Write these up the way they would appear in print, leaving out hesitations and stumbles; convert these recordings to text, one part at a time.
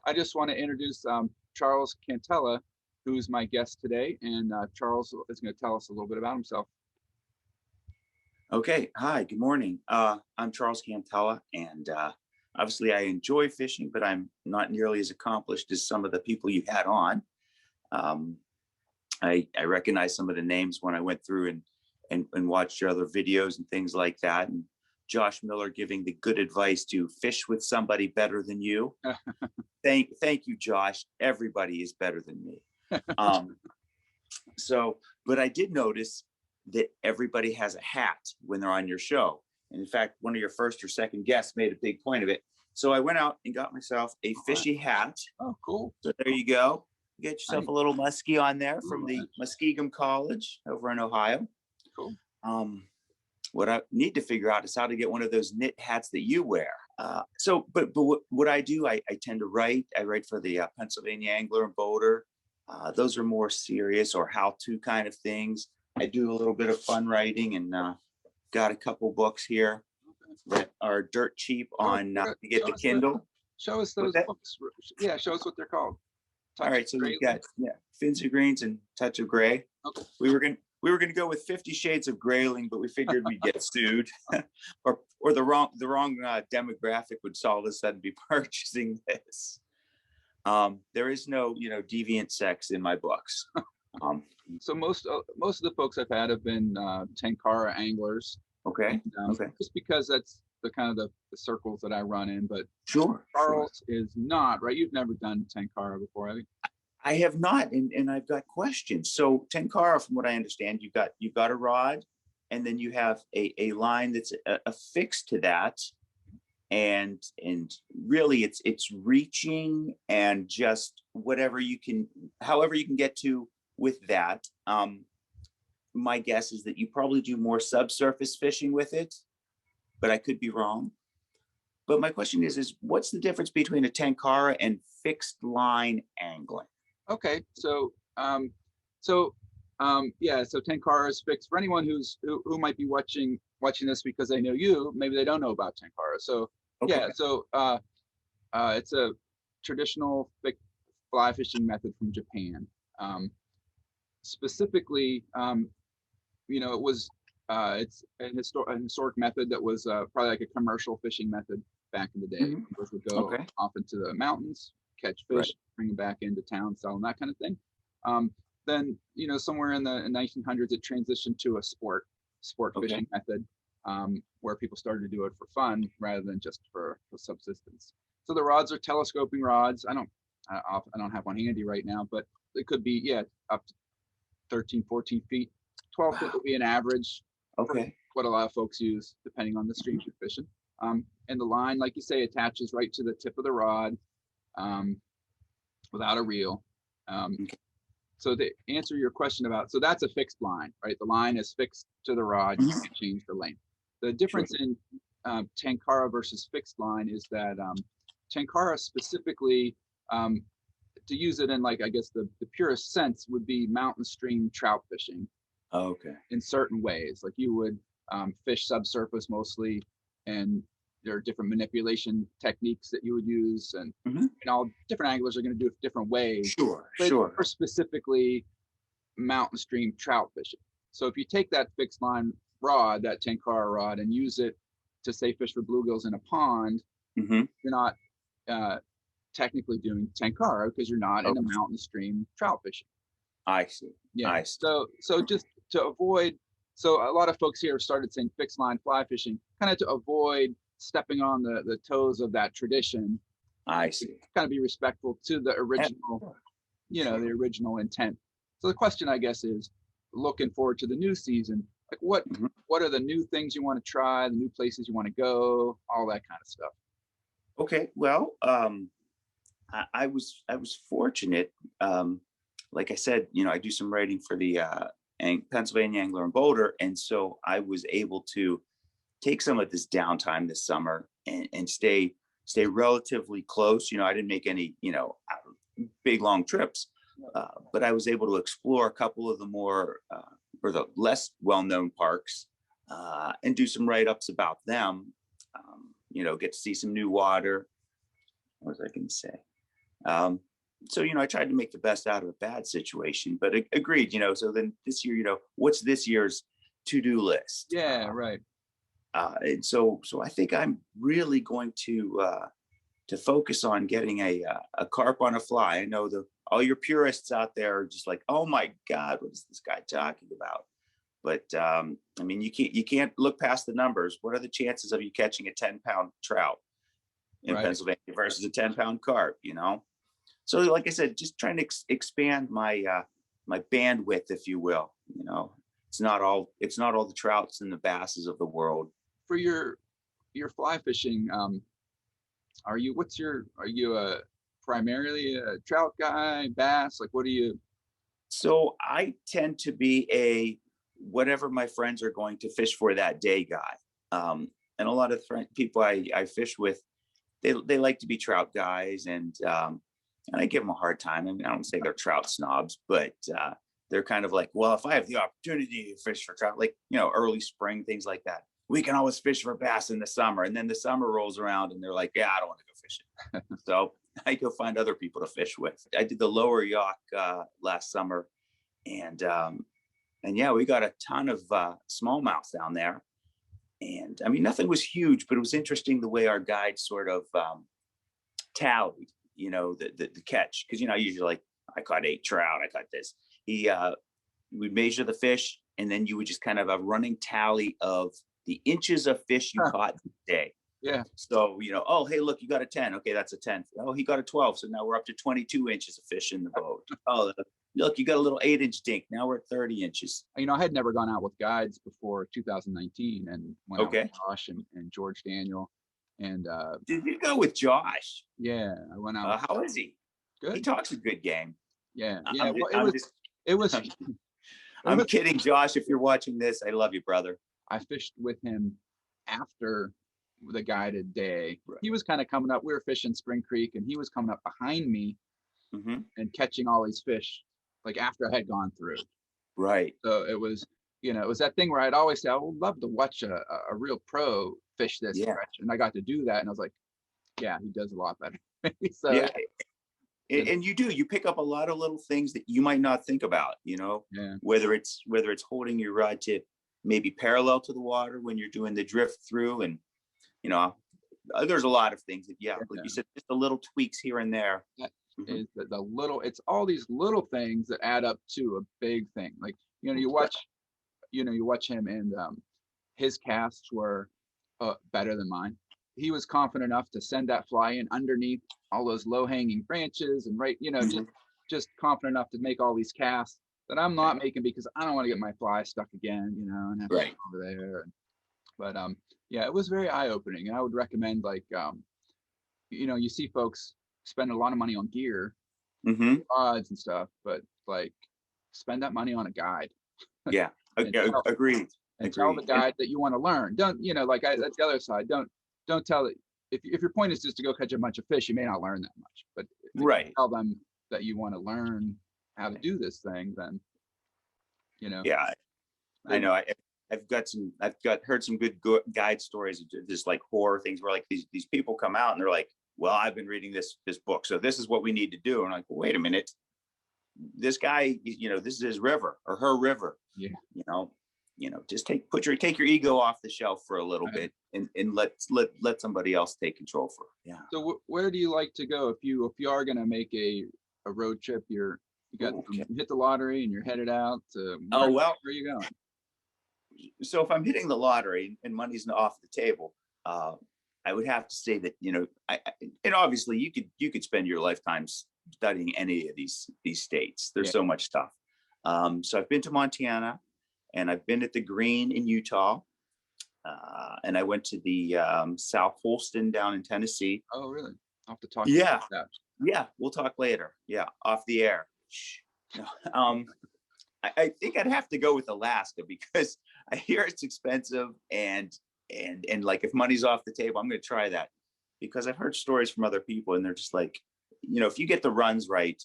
I just want to introduce Charles Cantella, who's my guest today, and Charles is going to tell us a little bit about himself. Okay. Hi, good morning. I'm Charles Cantella, and obviously I enjoy fishing, but I'm not nearly as accomplished as some of the people you had on. Um, I recognize some of the names when I went through and watched your other videos and things like that. And Josh Miller giving the good advice to fish with somebody better than you. Thank you, Josh. Everybody is better than me. But I did notice that everybody has a hat when they're on your show. And in fact, one of your first or second guests made a big point of it. So I went out and got myself a fishy hat. Oh, cool. So there you go. You get yourself a little muskie on there from the Muskegum College over in Ohio. Cool. What I need to figure out is how to get one of those knit hats that you wear. But what I do, I tend to write. I write for the Pennsylvania Angler and Boater. Those are more serious or how-to kind of things. I do a little bit of fun writing and got a couple books here that are dirt cheap on to get the Kindle. Show us those books. Yeah, show us what they're called. All right, so we've got Fins of Greens and Touch of Gray. Okay. We were gonna go with 50 Shades of Grayling, but we figured we'd get sued, or the wrong demographic would all of a sudden be purchasing this. There is no deviant sex in my books. So most of the folks I've had have been Tenkara anglers. Okay. Okay. Just because that's the kind of the circles that I run in, but sure. Charles is not, right? You've never done Tenkara before, have you? I have not, and I've got questions. So Tenkara, from what I understand, you've got a rod, and then you have a line that's affixed to that, and really it's reaching and just however you can get to with that. My guess is that you probably do more subsurface fishing with it, but I could be wrong. But my question is what's the difference between a Tenkara and fixed line angling? Okay, so Tenkara is fixed. For anyone who might be watching this because they know you, maybe they don't know about Tenkara. So okay. It's a traditional fly fishing method from Japan. Specifically, it was it's a historic method that was probably like a commercial fishing method back in the day. Mm-hmm. People would go off into the mountains, catch fish, bring them back into town, sell them, that kind of thing. Then somewhere in the 1900s, it transitioned to a sport fishing method, where people started to do it for fun rather than just for subsistence. So the rods are telescoping rods. I don't have one handy right now, but it could be up to 13, 14 feet. 12 foot would be an average. Okay. What a lot of folks use, depending on the streams you're fishing. And the line, like you say, attaches right to the tip of the rod, without a reel. So to answer your question so that's a fixed line, right? The line is fixed to the rod. You can't change the length. The difference in Tenkara versus fixed line is that Tenkara specifically, to use it in I guess the purest sense would be mountain stream trout fishing. Okay. In certain ways, like you would fish subsurface mostly, and there are different manipulation techniques that you would use, and all different anglers are going to do it different ways. Sure. For specifically mountain stream trout fishing. So if you take that fixed line rod, that Tenkara rod, and use it to say fish for bluegills in a pond, you're not technically doing Tenkara because you're not in a mountain stream trout fishing. I see. Yeah. I see. So just to avoid, so a lot of folks here started saying fixed line fly fishing, kind of to avoid stepping on the toes of that tradition. I see. Kind of be respectful to the original, the original intent. So the question, I guess, is looking forward to the new season. Like what are the new things you want to try, the new places you want to go, all that kind of stuff. Okay. Well, I was fortunate. Like I said, I do some writing for the Pennsylvania Angler and Boater, and so I was able to take some of this downtime this summer and stay relatively close. I didn't make any big long trips, but I was able to explore a couple of the more or the less well-known parks and do some write-ups about them. Get to see some new water. What was I going to say? So, I tried to make the best out of a bad situation, but agreed, so then this year, what's this year's to-do list? Yeah, right. And so I think I'm really going to focus on getting a carp on a fly. I know all your purists out there are just like, oh my God, what is this guy talking about? But I mean, you can't look past the numbers. What are the chances of you catching a 10-pound trout in Pennsylvania versus a 10-pound carp? So like I said, just trying to expand my my bandwidth, if you will. It's not all the trouts and the basses of the world. For your fly fishing, are you primarily a trout guy, bass? Like, what do you? So I tend to be a whatever my friends are going to fish for that day guy. And a lot of people I fish with, they like to be trout guys, and I give them a hard time. I mean, I don't say they're trout snobs, but they're kind of like, well, if I have the opportunity to fish for trout, like, early spring, things like that, we can always fish for bass in the summer. And then the summer rolls around and they're like, yeah, I don't want to go fishing. So I go find other people to fish with. I did the lower Yacht last summer, and yeah, we got a ton of smallmouth down there. And I mean, nothing was huge, but it was interesting the way our guide sort of tallied, the catch. Because, usually like, I caught 8 trout, I caught this. He would measure the fish, and then you would just kind of a running tally of the inches of fish you caught today. Yeah. So, oh, hey, look, you got a 10. Okay, that's a 10. Oh, he got a 12. So now we're up to 22 inches of fish in the boat. Oh, look, you got a little 8-inch dink. Now we're at 30 inches. I had never gone out with guides before 2019, and went out with Josh and George Daniel. And did you go with Josh? Yeah, I went out. How is he? Good. He talks a good game. Yeah. I'm kidding, Josh. If you're watching this, I love you, brother. I fished with him after the guided day. Right. He was kind of coming up. We were fishing Spring Creek, and he was coming up behind me and catching all these fish, like after I had gone through. Right. So it was, it was that thing where I'd always say, I would love to watch a real pro fish this stretch. And I got to do that. And I was like, yeah, he does a lot better. So, yeah. And you pick up a lot of little things that you might not think about, whether it's holding your rod tip maybe parallel to the water when you're doing the drift through, and there's a lot of things that like you said, just the little tweaks here and there. Is the little, it's all these little things that add up to a big thing. Like, you watch him, and his casts were better than mine. He was confident enough to send that fly in underneath all those low-hanging branches, and just confident enough to make all these casts that I'm not making, because I don't want to get my fly stuck again, and have to go over there. But yeah, it was very eye-opening, and I would recommend, like, you see folks spend a lot of money on gear, odds and stuff, but like, spend that money on a guide. Yeah, agreed. And tell the guide that you want to learn. Don't, that's the other side. Don't tell it. If your point is just to go catch a bunch of fish, you may not learn that much. But if you tell them that you want to learn how to do this thing, then Yeah, I know. I've heard some good guide stories of just like horror things where like these people come out and they're like, well, I've been reading this book, so this is what we need to do. And I'm like, well, wait a minute, this guy, this is his river or her river. Yeah. Just take your ego off the shelf for a little bit, and let somebody else take control for it. Yeah. So where do you like to go if you are going to make a road trip? You hit the lottery and you're headed out. Where are you going? So if I'm hitting the lottery and money's off the table, I would have to say that and obviously you could spend your lifetime studying any of these states. There's so much stuff. So I've been to Montana, and I've been at the Green in Utah, and I went to the South Holston down in Tennessee. Oh, really? I'll have to talk about that. Yeah, we'll talk later. Yeah, off the air. I think I'd have to go with Alaska, because I hear it's expensive, and like, if money's off the table, I'm going to try that, because I've heard stories from other people, and they're just like, if you get the runs right,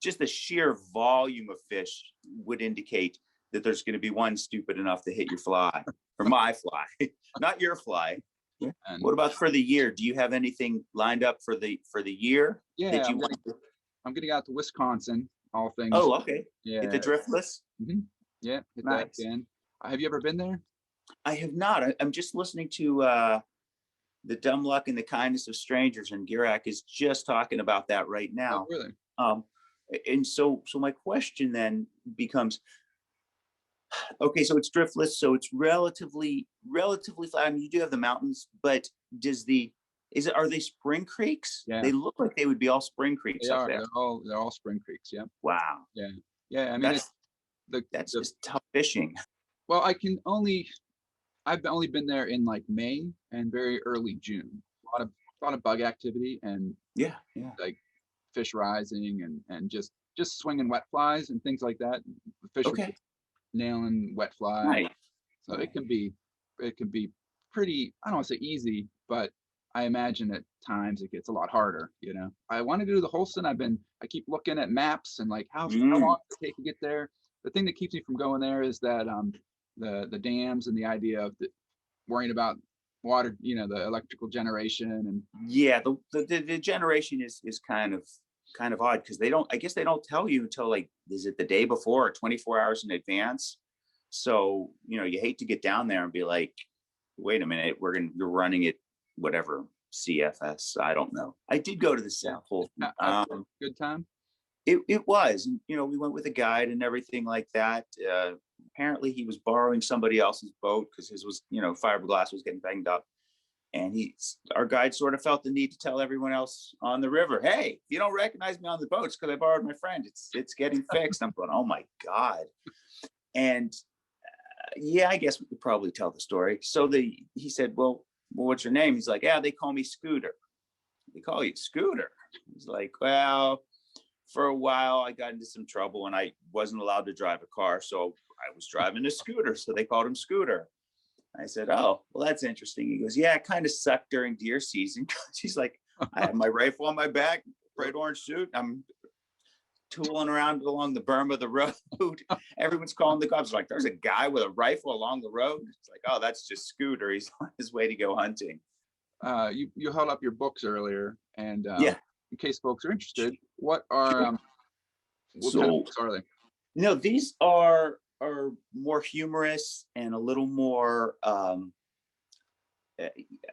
just the sheer volume of fish would indicate that there's going to be one stupid enough to hit your fly, or my fly, not your fly. Yeah. And What about for the year? Do you have anything lined up for the year yeah, that you want? I'm getting out to Wisconsin, all things. Oh, okay. Hit Yeah. the Driftless. Yeah, hit that Nice. again. Have you ever been there? I have not. I'm just listening to The Dumb Luck and the Kindness of Strangers, and Girak is just talking about that right Oh, now. really? And so my question then becomes, okay, so it's driftless, so it's relatively flat. I mean, you do have the mountains, but are they spring creeks? Yeah. They look like they would be all spring creeks They up are. there. They're all spring creeks. Yeah. Wow. Yeah. Yeah. I mean, That's just tough fishing. well, I've only been there in like May and very early June. A lot of bug activity and Yeah. like fish rising and just swinging wet flies and things like that. The fish are Okay. nailing wet flies. Right. So it can be pretty, I don't want to say easy, but I imagine at times it gets a lot harder, you know. I want to do the Holston. I keep looking at maps and like how long does it take to get there. The thing that keeps me from going there is that the dams and the idea of worrying about water, you know, the electrical generation and Yeah, the generation is kind of odd because I guess they don't tell you until like, is it the day before or 24 hours in advance? So, you know, you hate to get down there and be like, wait a minute, you're running it, whatever, CFS. I don't know. I did go to the South Pole. good time. It was, you know, we went with a guide and everything like that. Apparently he was borrowing somebody else's boat because his was, you know, fiberglass was getting banged up. And our guide sort of felt the need to tell everyone else on the river, hey, if you don't recognize me on the boat, it's because I borrowed my friend. It's getting fixed. I'm going, oh my God. And yeah, I guess we could probably tell the story. So he said, well, what's your name? He's like, yeah, they call me Scooter. They call you Scooter. He's like, well, for a while I got into some trouble and I wasn't allowed to drive a car. So I was driving a scooter. So they called him Scooter. I said, oh, well, that's interesting. He goes, yeah, it kind of sucked during deer season. She's like, I have my rifle on my back, bright orange suit. I'm tooling around along the berm of the road. Everyone's calling the cops. Like, there's a guy with a rifle along the road. It's like, oh, that's just Scooter. He's on his way to go hunting. You held up your books earlier, and yeah, in case folks are interested, what kind of books are they? No, these are more humorous and a little more,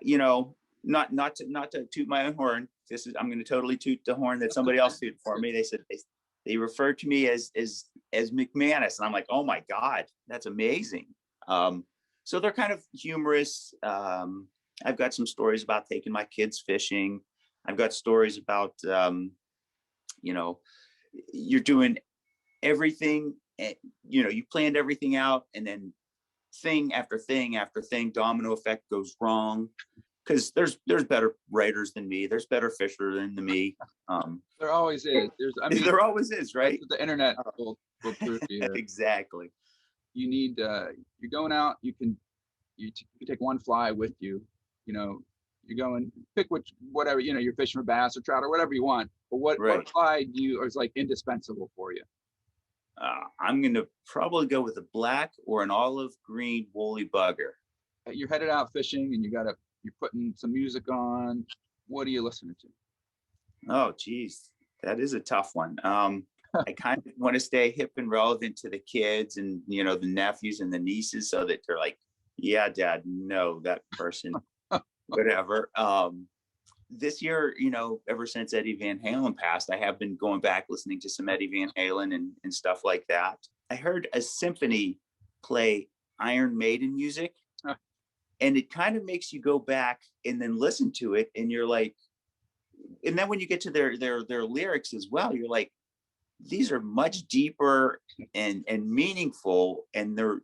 you know, not to toot my own horn. I'm going to totally toot the horn that somebody else tooted for me. They said they referred to me as McManus, and I'm like, oh my God, that's amazing. So they're kind of humorous. I've got some stories about taking my kids fishing. I've got stories about, you know, you're doing everything, you know, you planned everything out, and then thing after thing after thing, domino effect goes wrong. Because there's better writers than me. There's better fisher than me. There always is. There always is, right? The internet will prove you. Exactly. You need you're going out. You can take one fly with you. You know, you go and pick whatever, you know, you're fishing for bass or trout or whatever you want. But what fly is like indispensable for you? I'm going to probably go with a black or an olive green woolly bugger. You're headed out fishing and you're putting some music on. What are you listening to? Oh, geez, that is a tough one. I kind of want to stay hip and relevant to the kids and, you know, the nephews and the nieces, so that they're like, yeah, Dad, no, that person, whatever. This year, you know, ever since Eddie Van Halen passed, I have been going back listening to some Eddie Van Halen and stuff like that. I heard a symphony play Iron Maiden music, and it kind of makes you go back and then listen to it, and you're like, and then when you get to their lyrics as well, you're like, these are much deeper and meaningful, and their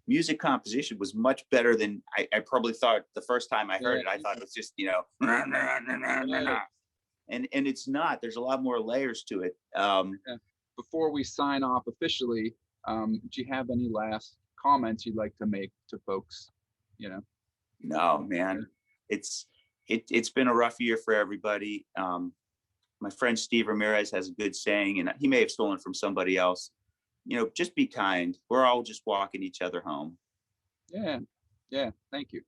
music composition was much better than I probably thought the first time I heard it. I thought it was just, you know, and it's not. There's a lot more layers to it. Before we sign off officially, do you have any last comments you'd like to make to folks? You know? No, man, it's been a rough year for everybody. My friend Steve Ramirez has a good saying, and he may have stolen from somebody else. You know, just be kind. We're all just walking each other home. Yeah. Thank you.